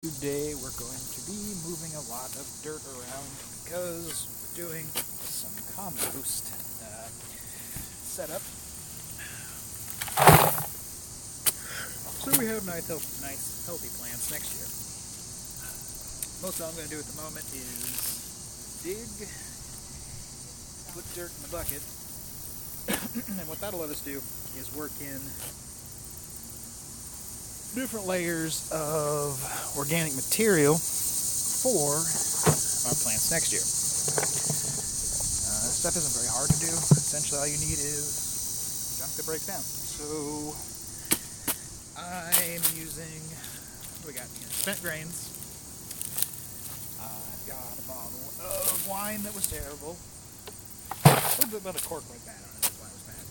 Today we're going to be moving a lot of dirt around because we're doing some compost setup. So we have nice healthy plants next year. Most all I'm going to do at the moment is dig, put dirt in the bucket, and what that'll let us do is work in different layers of organic material for our plants next year. This stuff isn't very hard to do. Essentially all you need is junk that breaks down. So I'm using, what do we got here? Spent grains. I've got a bottle of wine that was terrible. A little bit about a cork went bad on it, that's why it was bad.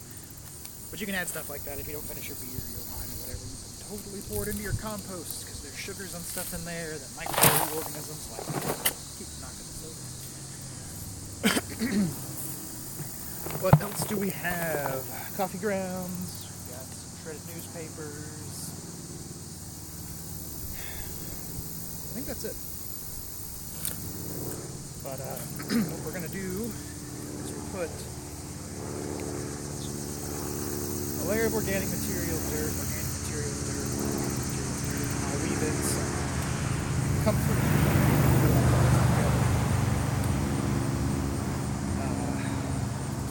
But you can add stuff like that if you don't finish your beer, your wine, or whatever. Totally pour it into your compost because there's sugars and stuff in there that microorganisms like keep knocking this over. What else do we have? Coffee grounds. We got some shredded newspapers. I think that's it. But what we're gonna do is we put a layer of organic material, dirt. I'll weave in some comfort.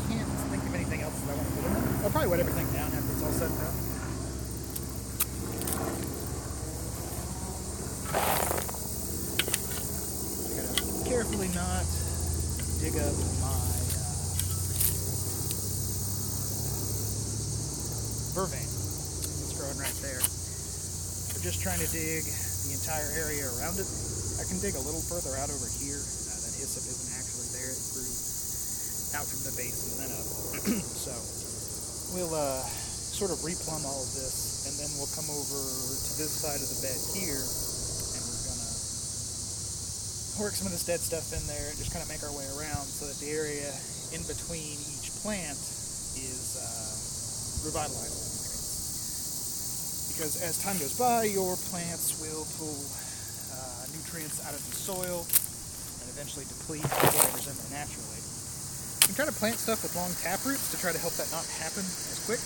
Can't think of anything else that I want to put in there. I'll probably wet everything down after it's all set up. I gotta carefully not dig up my vervain. Growing right there. We're just trying to dig the entire area around it. I can dig a little further out over here. That hyssop isn't actually there. It grew out from the base and then up. So we'll sort of replumb all of this, and then we'll come over to this side of the bed here, and we're gonna work some of this dead stuff in there and just kind of make our way around so that the area in between each plant is revitalized. Because as time goes by, your plants will pull nutrients out of the soil and eventually deplete whatever's in there naturally. You can try to plant stuff with long tap roots to try to help that not happen as quick.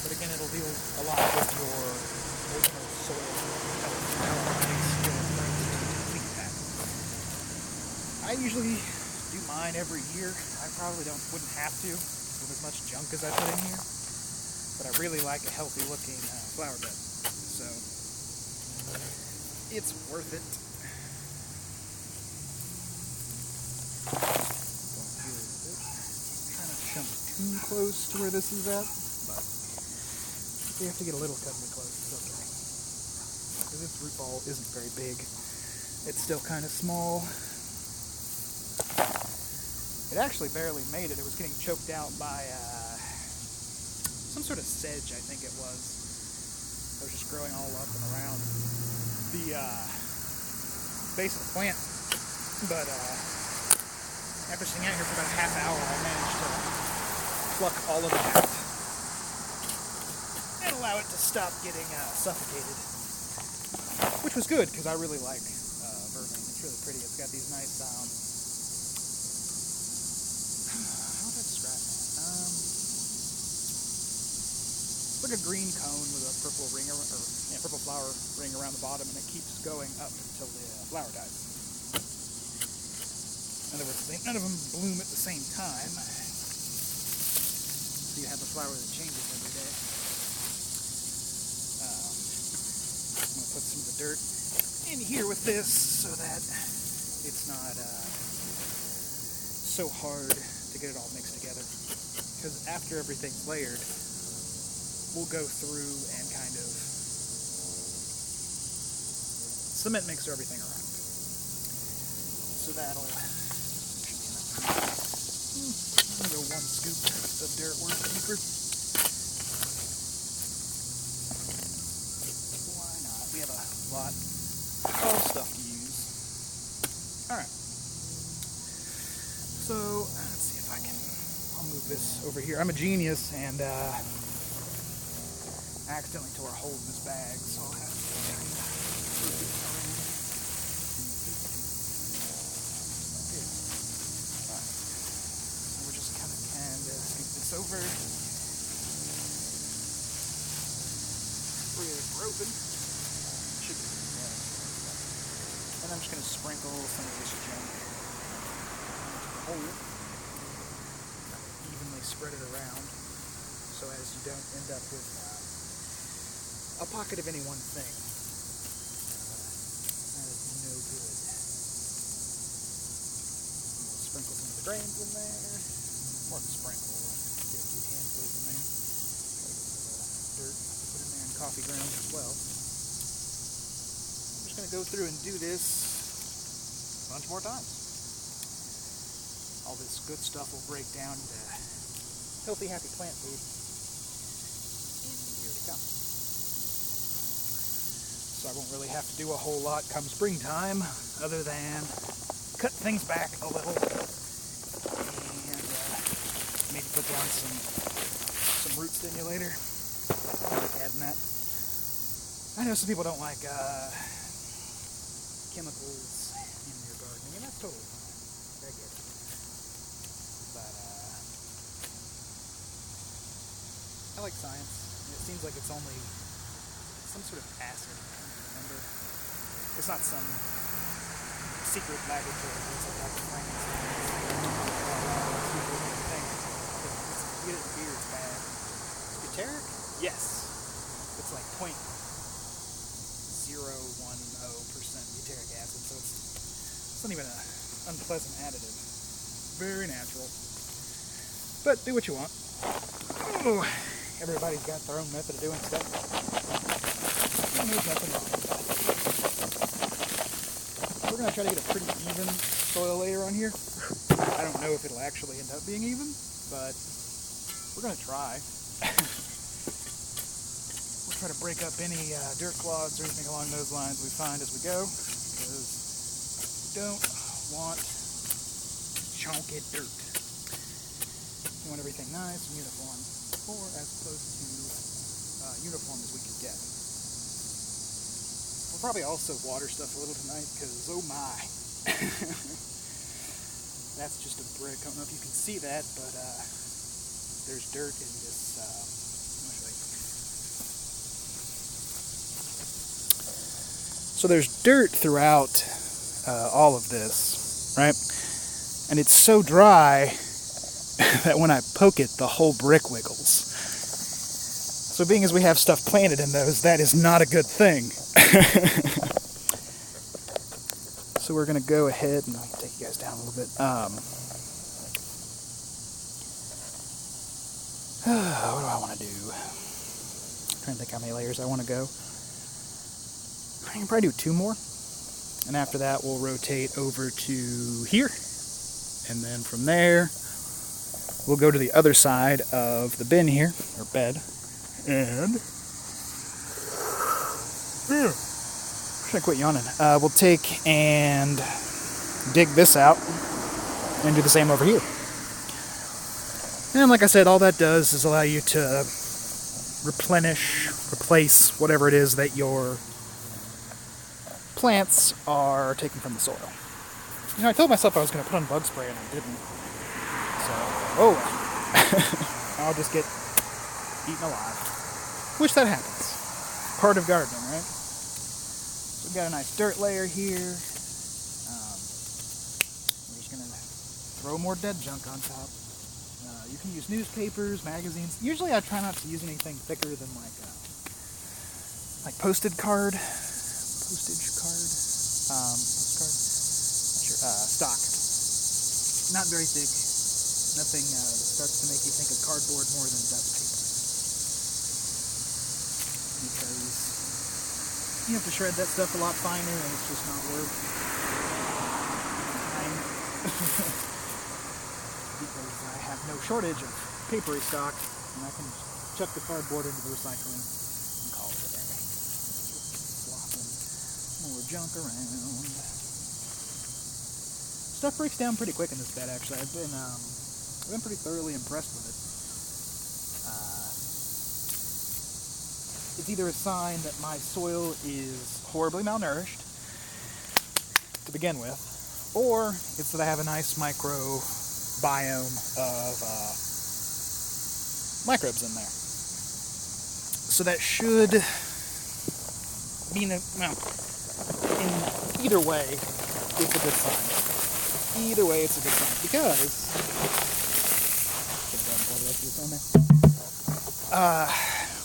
But again, it'll deal a lot with your original soil. I usually do mine every year. I probably wouldn't have to with as much junk as I put in here. But I really like a healthy looking flower bed, so it's worth it. I'm trying not to jump too close to where this is at, but if you have to get a little cutting close, it's okay. Because this root ball isn't very big. It's still kind of small. It actually barely made it. It was getting choked out by some sort of sedge, I think it was. It was just growing all up and around the base of the plant. But after sitting out here for about a half hour, I managed to pluck all of it out and allow it to stop getting suffocated. Which was good, because I really like vervain. It's really pretty. It's got these nice how would I describe it? It's like a green cone with a purple ring purple flower ring around the bottom, and it keeps going up until the flower dies. In other words, none of them bloom at the same time, so you have a flower that changes every day. I'm going to put some of the dirt in here with this so that it's not so hard to get it all mixed together. Because after everything's layered, we'll go through and kind of cement mix everything around. So that'll go one scoop of dirt worth deeper. Why not? We have a lot of stuff to use. Alright. So let's see if I'll move this over here. I'm a genius, and I accidentally tore a hole in this bag, so I'll have to open. Should be, yeah. And I'm just going to sprinkle some of this junk into the hole. Evenly spread it around so as you don't end up with a pocket of any one thing. That is no good. We'll sprinkle some of the grains in there. More than sprinkle. Get a few handfuls in there. Try to get a little dirt to put in there and coffee grounds as well. I'm just going to go through and do this a bunch more times. All this good stuff will break down into healthy, happy plant food in the year to come. So I won't really have to do a whole lot come springtime other than cut things back a little and maybe put down some root stimulator. I like adding that. I know some people don't like chemicals in their gardening, and that's totally fine. I get it. But I like science. It seems like it's only some sort of acid. Remember, it's not some secret laboratory. It's like Dr. Frankenstein. You get it in beer, it's bad. Butyric? Yes. It's like 0.010% butyric acid, so it's not even an unpleasant additive. Very natural. But do what you want. Oh, everybody's got their own method of doing stuff. And there's nothing wrong with that. We're going to try to get a pretty even soil layer on here. I don't know if it'll actually end up being even, but we're going to try. We'll try to break up any dirt clods or anything along those lines we find as we go, because we don't want chunky dirt. We want everything nice and uniform, or as close to uniform as we can get. We'll probably also water stuff a little tonight, because oh my, that's just a brick. I don't know if you can see that, but there's dirt in this. Let me show you. So there's dirt throughout all of this, right? And it's so dry that when I poke it, the whole brick wiggles. So being as we have stuff planted in those, that is not a good thing. So we're going to go ahead and I'll take you guys down a little bit. What do I want to do? I'm trying to think how many layers I want to go. I can probably do 2 more. And after that, we'll rotate over to here. And then from there, we'll go to the other side of the bin here, or bed. And should I quit yawning? We'll take and dig this out and do the same over here. And like I said, all that does is allow you to replace whatever it is that your plants are taking from the soil. You know, I told myself I was going to put on bug spray and I didn't. So, oh well. I'll just get eaten alive. Which that happens. Part of gardening, right? So we've got a nice dirt layer here. We're just going to throw more dead junk on top. You can use newspapers, magazines. Usually I try not to use anything thicker than like postage card. Stock. Not very thick. Nothing that starts to make you think of cardboard more than dust paper. Because you have to shred that stuff a lot finer and it's just not worth time. Because I have no shortage of papery stock and I can chuck the cardboard into the recycling and call it a day. Flopping more junk around. Stuff breaks down pretty quick in this bed, actually. I've been pretty thoroughly impressed with it. It's either a sign that my soil is horribly malnourished to begin with, or it's that I have a nice microbiome of microbes in there. So that should well, in either way, it's a good sign. Either way, it's a good sign because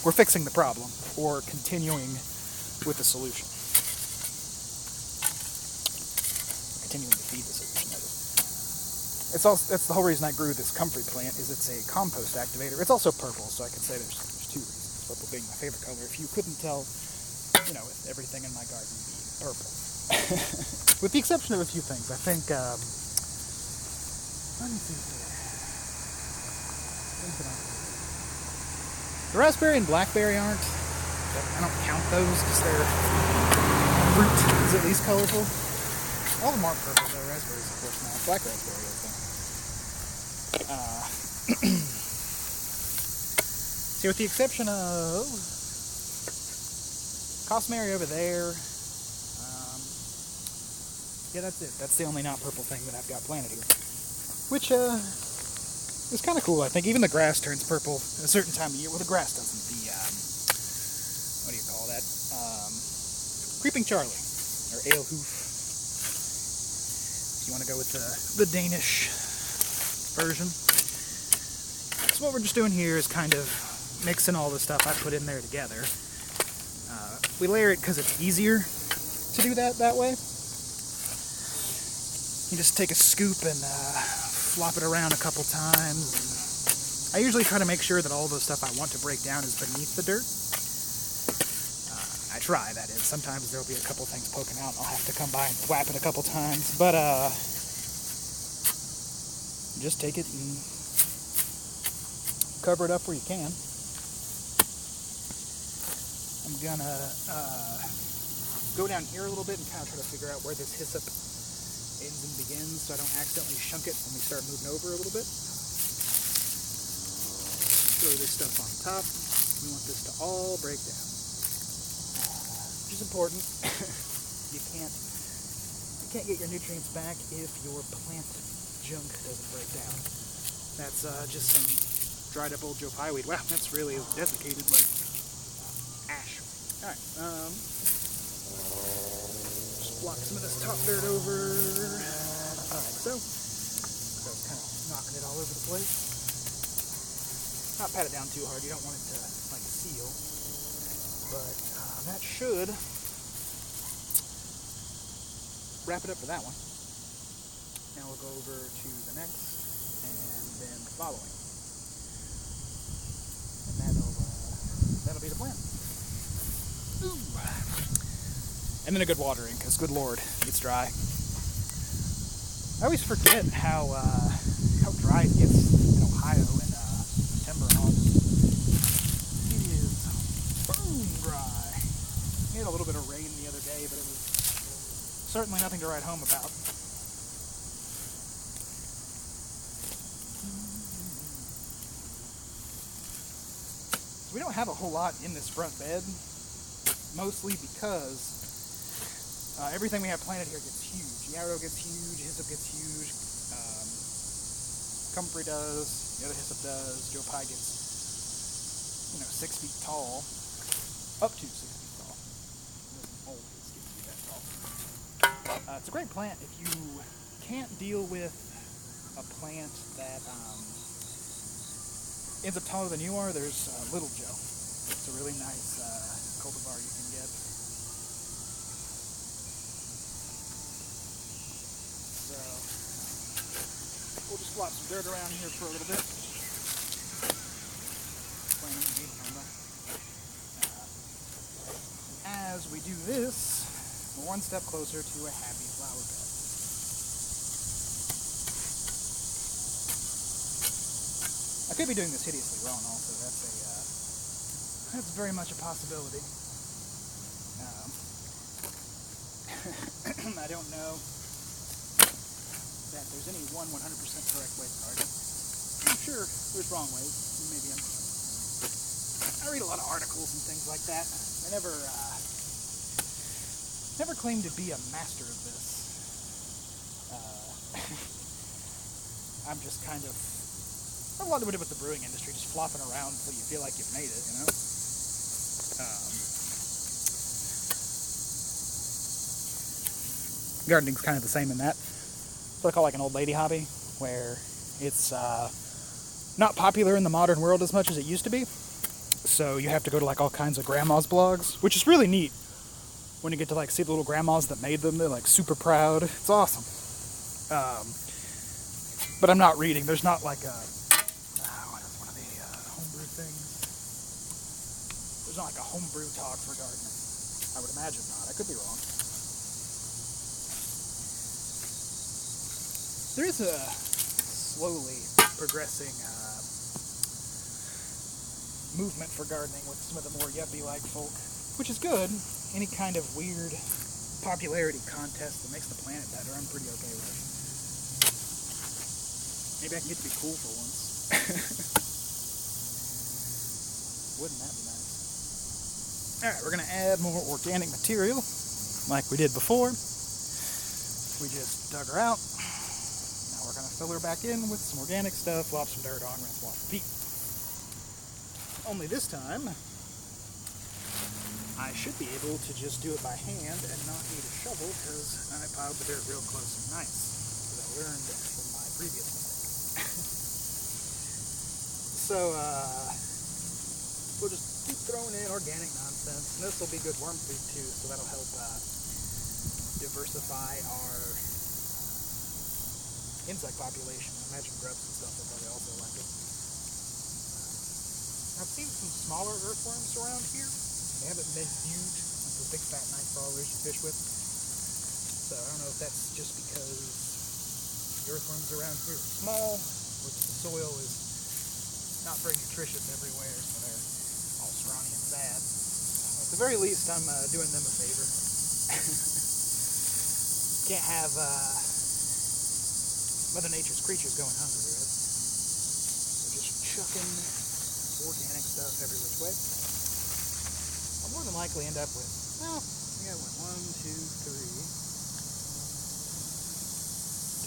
we're fixing the problem or continuing with the solution. Continuing to feed the solution. That's the whole reason I grew this comfrey plant. Is it's a compost activator. It's also purple, so I could say there's two reasons. Purple being my favorite color. If you couldn't tell, with everything in my garden being purple. With the exception of a few things. I think, let me see here. The raspberry and blackberry aren't. I don't count those because their fruit is at least colorful. All of them aren't purple, though. Raspberries, of course, not. Black raspberry is, though. See, with the exception of Cosmary over there, yeah, that's it. That's the only not purple thing that I've got planted here. Which, is kind of cool, I think. Even the grass turns purple at a certain time of year. Well, the grass doesn't. What do you call that? Creeping Charlie, or Alehoof. If you want to go with the Danish version. So what we're just doing here is kind of mixing all the stuff I put in there together. We layer it because it's easier to do that way. You just take a scoop and flop it around a couple times. I usually try to make sure that all the stuff I want to break down is beneath the dirt. I try, that is. Sometimes there'll be a couple things poking out and I'll have to come by and thwap it a couple times. But just take it and cover it up where you can. I'm gonna go down here a little bit and kind of try to figure out where this hyssop ends and begins so I don't accidentally shunk it when we start moving over a little bit. Throw this stuff on top. We want this to all break down. Which is important. You can't get your nutrients back if your plant junk doesn't break down. That's just some dried up old Joe Pye weed. Wow, that's really desiccated like ash. Alright, just block some of this top dirt over like so. So it's kind of knocking it all over the place. Not pat it down too hard, you don't want it to like seal. But that should wrap it up for that one. Now we'll go over to the next and then the following. And that'll be the plan. Ooh. And then a good watering, because good lord, it's dry. I always forget how dry it gets in Ohio in September and August. It is bone dry. We had a little bit of rain the other day, but it was certainly nothing to write home about. So we don't have a whole lot in this front bed, mostly because everything we have planted here gets huge. Yarrow gets huge, hyssop gets huge, comfrey does, the other hyssop does, Joe Pye gets, 6 feet tall, up to 6 feet tall. It doesn't always get to be that tall. It's a great plant if you can't deal with a plant that ends up taller than you are. There's Little Joe. It's a really nice cultivar you can get. So we'll just flop some dirt around here for a little bit. As we do this, we're one step closer to a happy flower bed. I could be doing this hideously wrong also. That's very much a possibility. I don't know that there's any 100% correct way to garden. I'm sure there's wrong ways. Maybe I read a lot of articles and things like that. I never claimed to be a master of this. I'm just kind of a lot of it with the brewing industry, just flopping around until you feel like you've made it, Gardening's kind of the same in that. It's what I call like an old lady hobby, where it's not popular in the modern world as much as it used to be. So you have to go to like all kinds of grandma's blogs, which is really neat. When you get to like see the little grandmas that made them, they're like super proud. It's awesome. But I'm not reading. There's not like a what is one of the homebrew things? There's not like a homebrew talk for gardening. I would imagine not. I could be wrong. There is a slowly progressing movement for gardening with some of the more yuppie-like folk, which is good. Any kind of weird popularity contest that makes the planet better, I'm pretty okay with. Maybe I can get to be cool for once. Wouldn't that be nice? Alright, we're going to add more organic material, like we did before. We just dug her out. Now we're going to fill her back in with some organic stuff, flop some dirt on, rinse, wash, repeat. Only this time, I should be able to just do it by hand and not need a shovel, because I piled the dirt real close and nice, because I learned from my previous mistake. So, we'll just keep throwing in organic nonsense, and this will be good worm food too, so that'll help diversify our insect population. I imagine grubs and stuff will probably also like it. I've seen some smaller earthworms around here. They haven't been huge, like those big fat night crawlers you fish with. So I don't know if that's just because the earthworms around here are small, or the soil is not very nutritious everywhere, so they're all scrawny and sad. At the very least, I'm doing them a favor. Can't have Mother Nature's creatures going hungry, right? So just chucking organic stuff every which way. I'll more than likely end up with, well, I got what, 1, 2, 3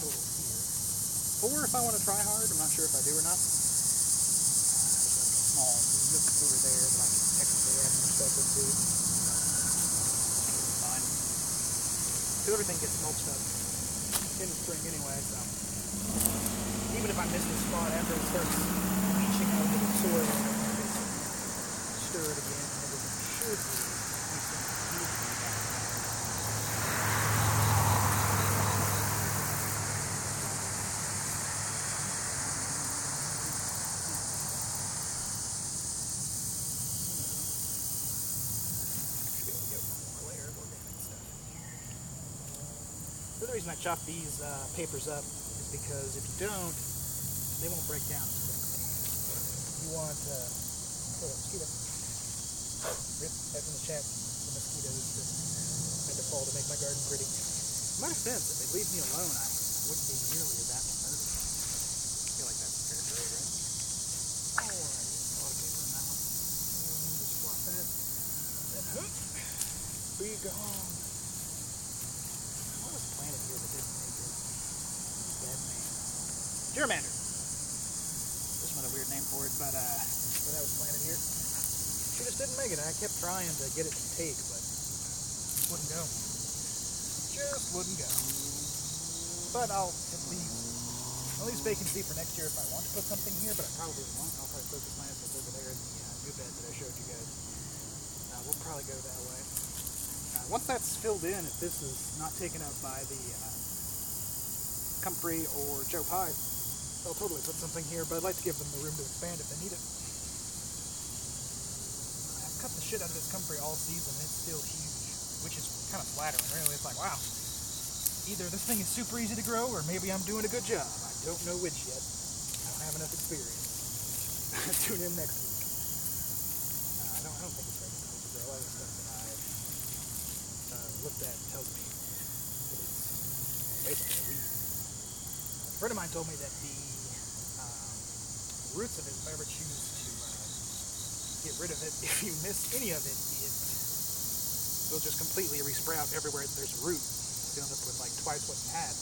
total here. 4 if I want to try hard. I'm not sure if I do or not. There's like a small nook over there that I can technically add more stuff into. Fine. Because everything gets mulched up in the spring anyway, so even if I miss this spot after it starts leaching out of the soil, I can just stir it again, and everything should be The reason I chop these papers up is because if you don't, they won't break down as quickly. You want, mosquito. Rip back in the chat, the mosquitoes that had to fall to make my garden pretty. In my defense, if they leave me alone, I wouldn't be nearly that murdered. I feel like that's fair trade, right? Alright, a lot of paper in that one. Just flop that. Then hoop. Be gone. Planted here that didn't make it. Bad name. Germander. Just another weird name for it, but that was planted here. She just didn't make it. I kept trying to get it to take, but it wouldn't go. Just wouldn't go. But I'll leave vacancy for next year if I want to put something here, but I probably won't. I'll probably put the plants that's over there in the new bed that I showed you guys. We'll probably go that way. Once that's filled in, if this is not taken up by the comfrey or Joe Pye, they'll totally put something here, but I'd like to give them the room to expand if they need it. I've cut the shit out of this comfrey all season, and it's still huge, which is kind of flattering, really. It's like, wow, either this thing is super easy to grow, or maybe I'm doing a good job. I don't know which yet. I don't have enough experience. Tune in next week. I don't think it's very difficult to grow. A lot of the stuff that I've looked at tells me that it's basically a weed. A friend of mine told me that the roots of it, if I ever choose to get rid of it, if you miss any of it, it'll just completely resprout everywhere that there's a root. You'll end up with like twice what you had,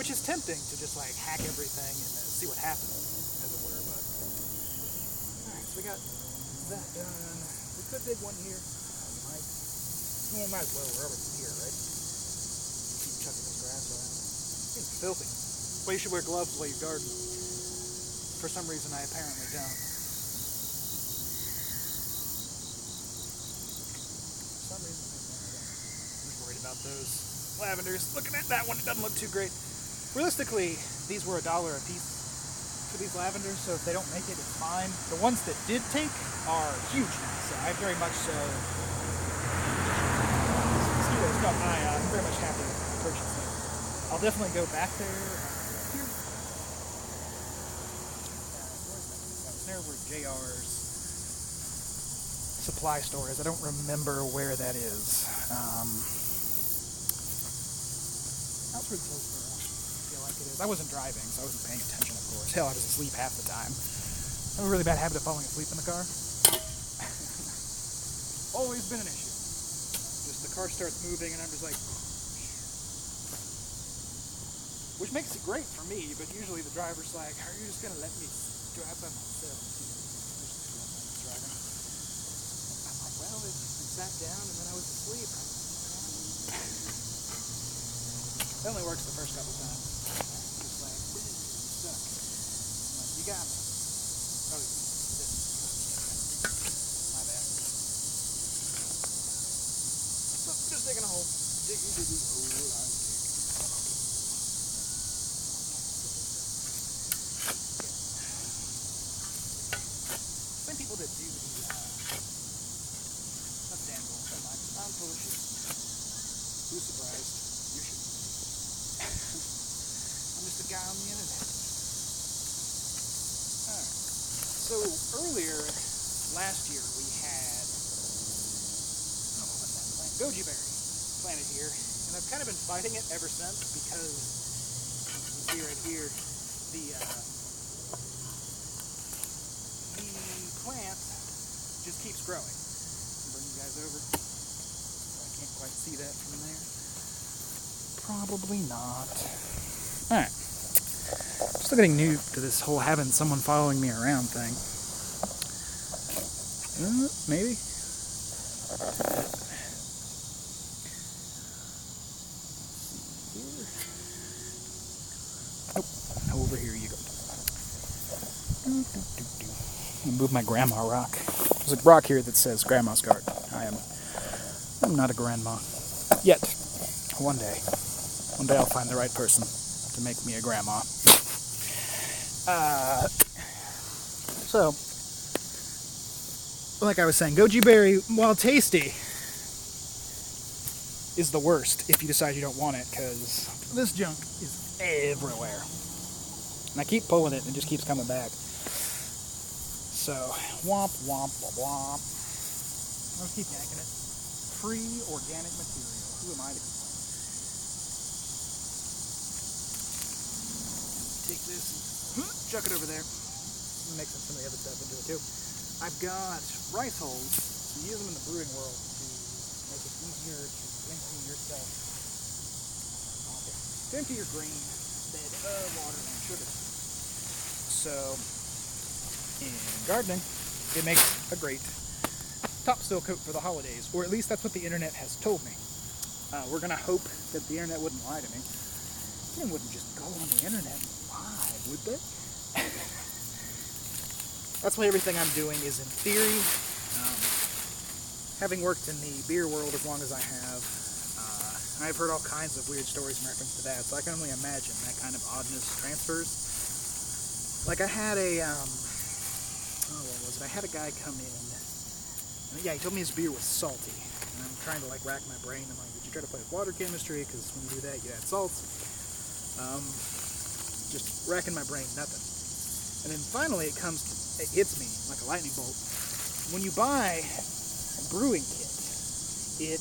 which is tempting to just like hack everything and see what happens, as it were. But alright, so we got that done. We could dig one here. We might as well. We're already here, right? Keep grass around. It's filthy. Well, you should wear gloves while you garden. For some reason, I apparently don't. For some reason, I'm just worried about those lavenders. Looking at that one, it doesn't look too great. Realistically, these were $1 a piece for these lavenders, so if they don't make it, it's fine. The ones that did take are huge now, so I very much so. I'm very much happy to purchase them. I'll definitely go back there. Here. There were JR's supply store is. I don't remember where that is. That's where Hillsborough. I feel like it is. I wasn't driving, so I wasn't paying attention, of course. Hell, I was asleep half the time. I have a really bad habit of falling asleep in the car. Always been an issue. Just the car starts moving, and I'm just like, which makes it great for me, but usually the driver's like, are you just going to let me drive by myself? Driving. I'm like, well, I sat down and then I was asleep. It only works the first couple times. Just like, you suck. I'm like, you got me. Oh, you didn't. My bad. So, just digging a hole. Diggy, diggy, hole. People that do the not dandle so much. I'm full of shit. Who's surprised? You should. I'm just a guy on the internet. Alright. So earlier last year we had what was that plant? Goji berry planted here, and I've kind of been fighting it ever since because you see right here the plant just keeps growing. I'll bring you guys over. I can't quite see that from there. Probably not. Alright. Still getting new to this whole having someone following me around thing. Maybe? Nope. Over here you go. Move my grandma rock. There's a rock here that says Grandma's Garden. I'm not a grandma. Yet. One day I'll find the right person to make me a grandma. So, like I was saying, goji berry, while tasty, is the worst if you decide you don't want it, because this junk is everywhere. And I keep pulling it and it just keeps coming back. So, womp, womp, womp, womp. I'll keep yanking it. Free organic material. Who am I to complain? Take this and chuck it over there. I'm going to mix some of the other stuff into it too. I've got rice hulls. You use them in the brewing world to make it easier to empty yourself. Okay. To empty your grain bed of water and sugar. So, in gardening, it makes a great topsoil coat for the holidays, or at least that's what the internet has told me. We're going to hope that the internet wouldn't lie to me. They wouldn't just go on the internet and lie, would they? That's why everything I'm doing is in theory. Having worked in the beer world as long as I have, I've heard all kinds of weird stories in reference to that, so I can only imagine that kind of oddness transfers. Like I had I had a guy come in, and yeah, he told me his beer was salty, and I'm trying to like rack my brain. I'm like, did you try to play with water chemistry? Because when you do that, you add salts. Just racking my brain, nothing. And then finally it hits me like a lightning bolt. When you buy a brewing kit, it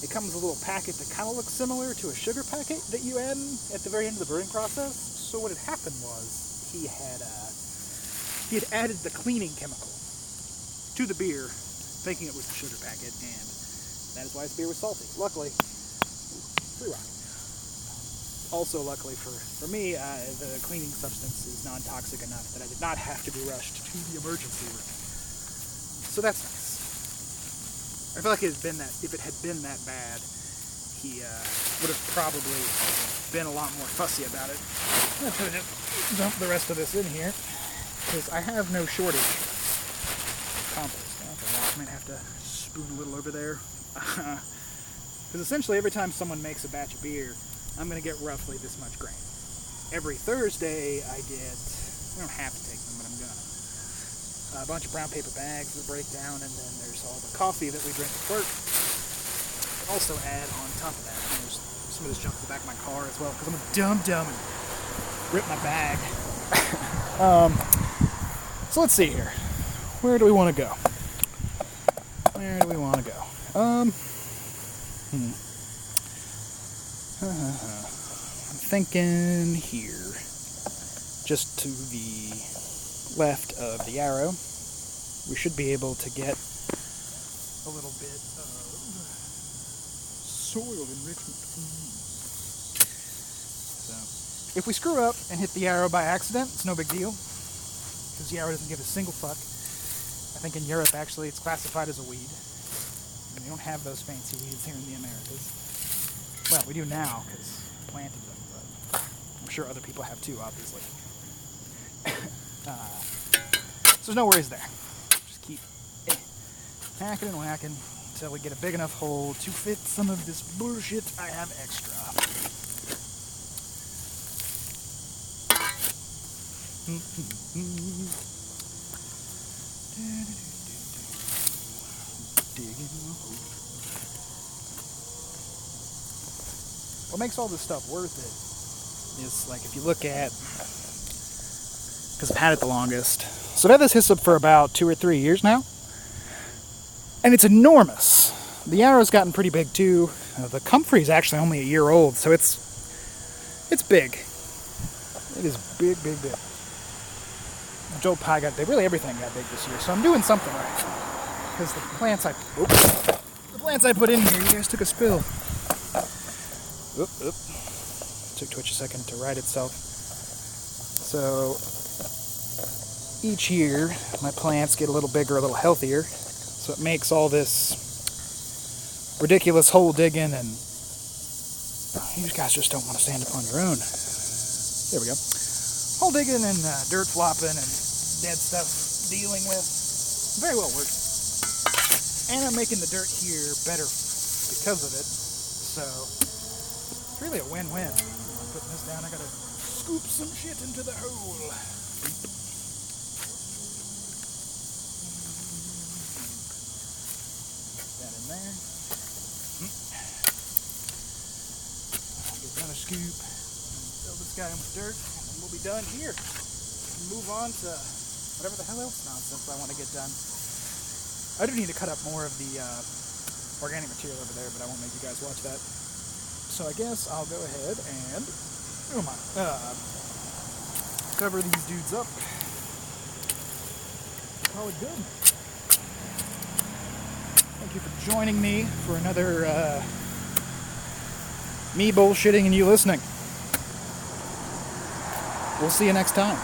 comes with a little packet that kind of looks similar to a sugar packet that you add at the very end of the brewing process. So what had happened was he had added the cleaning chemical to the beer, thinking it was the sugar packet, and that is why his beer was salty. Luckily, free rock. Also, luckily for me, the cleaning substance is non-toxic enough that I did not have to be rushed to the emergency room. So that's nice. I feel like if it had been that bad, he would have probably been a lot more fussy about it. I'm going to just dump the rest of this in here, because I have no shortage of compost. That's a lot. I might have to spoon a little over there. Because essentially every time someone makes a batch of beer, I'm going to get roughly this much grain. Every Thursday I don't have to take them, but I'm going to. A bunch of brown paper bags that break down, and then there's all the coffee that we drink at work. Also add on top of that, there's some of this junk in the back of my car as well, because I'm a dumb and rip my bag. So let's see here. Where do we want to go? I'm thinking here, just to the left of the arrow. We should be able to get a little bit of soil enrichment. So, if we screw up and hit the arrow by accident, it's no big deal, because the arrow doesn't give a single fuck. I think in Europe, actually, it's classified as a weed. And we don't have those fancy weeds here in the Americas. Well, we do now, because we planted them, but I'm sure other people have too, obviously. So there's no worries there. Just keep hacking and whacking until we get a big enough hole to fit some of this bullshit I have extra. What makes all this stuff worth it is, like, if you look at, because I've had it the longest. So I've had this hyssop for about 2 or 3 years now. And it's enormous. The arrow's gotten pretty big too. The comfrey's actually only a year old, so it's big. It is big. Joe Pye got big. Really everything got big this year, so I'm doing something right. Because the plants I put in here, you guys took a spill. Took Twitch a second to right itself. So each year, my plants get a little bigger, a little healthier. So it makes all this ridiculous hole digging, and you guys just don't want to stand up on your own. There we go. Hole digging and dirt flopping and dead stuff dealing with. Very well worth it. And I'm making the dirt here better because of it. So it's really a win-win. I'm putting this down. I gotta scoop some shit into the hole. There. Get another scoop, fill this guy in with dirt, and we'll be done here. Move on to whatever the hell else nonsense I want to get done. I do need to cut up more of the organic material over there, but I won't make you guys watch that. So I guess I'll go ahead and cover these dudes up. Call it good. Thank you for joining me for another me bullshitting and you listening. We'll see you next time.